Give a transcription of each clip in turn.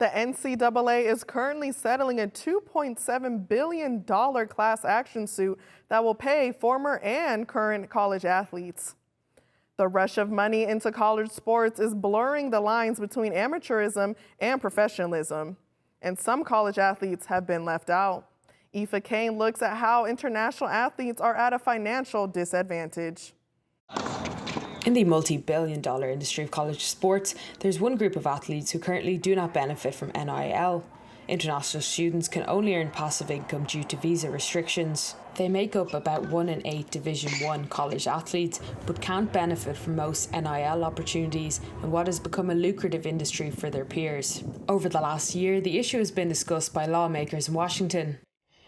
The NCAA is currently settling a $2.7 billion class action suit that will pay former and current college athletes. The rush of money into college sports is blurring the lines between amateurism and professionalism, and some college athletes have been left out. Aoife Kane looks at how international athletes are at a financial disadvantage. In the multi-billion-dollar industry of college sports, there's one group of athletes who currently do not benefit from NIL. International students can only earn passive income due to visa restrictions. They make up about 1 in 8 Division 1 college athletes, but can't benefit from most NIL opportunities in what has become a lucrative industry for their peers. Over the last year, the issue has been discussed by lawmakers in Washington.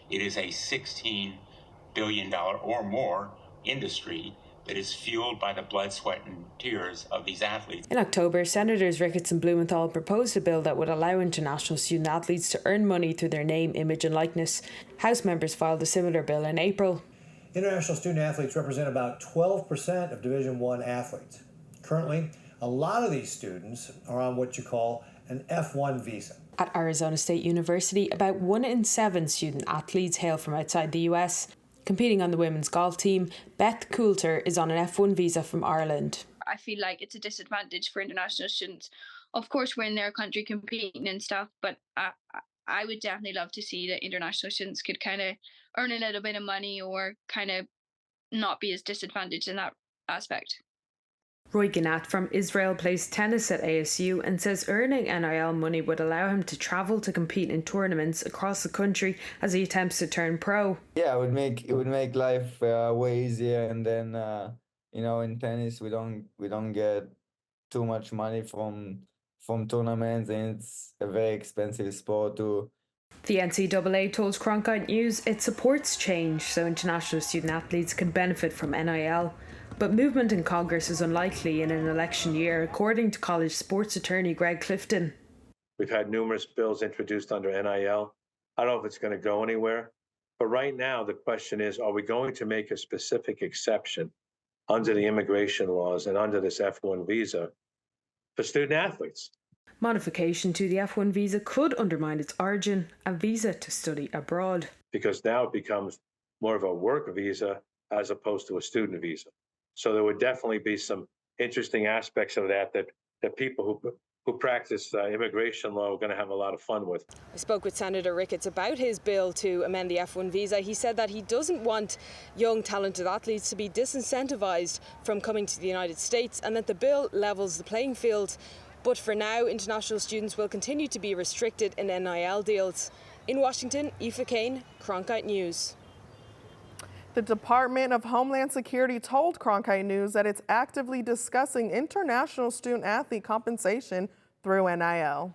It is a $16 billion or more industry that is fueled by the blood, sweat, and tears of these athletes. In October, Senators Ricketts and Blumenthal proposed a bill that would allow international student athletes to earn money through their name, image and likeness. House members filed a similar bill in April. International student athletes represent about 12% of Division I athletes. Currently, a lot of these students are on what you call an F1 visa. At Arizona State University, about 1 in 7 student athletes hail from outside the US. Competing on the women's golf team, Beth Coulter is on an F1 visa from Ireland. I feel like it's a disadvantage for international students. Of course, we're in their country competing and stuff, but I would definitely love to see that international students could kind of earn a little bit of money or kind of not be as disadvantaged in that aspect. Roy Gannat from Israel plays tennis at ASU and says earning NIL money would allow him to travel to compete in tournaments across the country as he attempts to turn pro. Yeah, it would make life way easier, and then in tennis we don't get too much money from tournaments, and it's a very expensive sport too. The NCAA told Cronkite News it supports change so international student athletes can benefit from NIL. But movement in Congress is unlikely in an election year, according to college sports attorney Greg Clifton. We've had numerous bills introduced under NIL. I don't know if it's going to go anywhere. But right now, the question is, are we going to make a specific exception under the immigration laws and under this F1 visa for student athletes? Modification to the F1 visa could undermine its origin, a visa to study abroad. Because now it becomes more of a work visa as opposed to a student visa. So there would definitely be some interesting aspects of that people who practice immigration law are going to have a lot of fun with. I spoke with Senator Ricketts about his bill to amend the F1 visa. He said that he doesn't want young, talented athletes to be disincentivized from coming to the United States and that the bill levels the playing field. But for now, international students will continue to be restricted in NIL deals. In Washington, Aoife Kane, Cronkite News. The Department of Homeland Security told Cronkite News that it's actively discussing international student athlete compensation through NIL.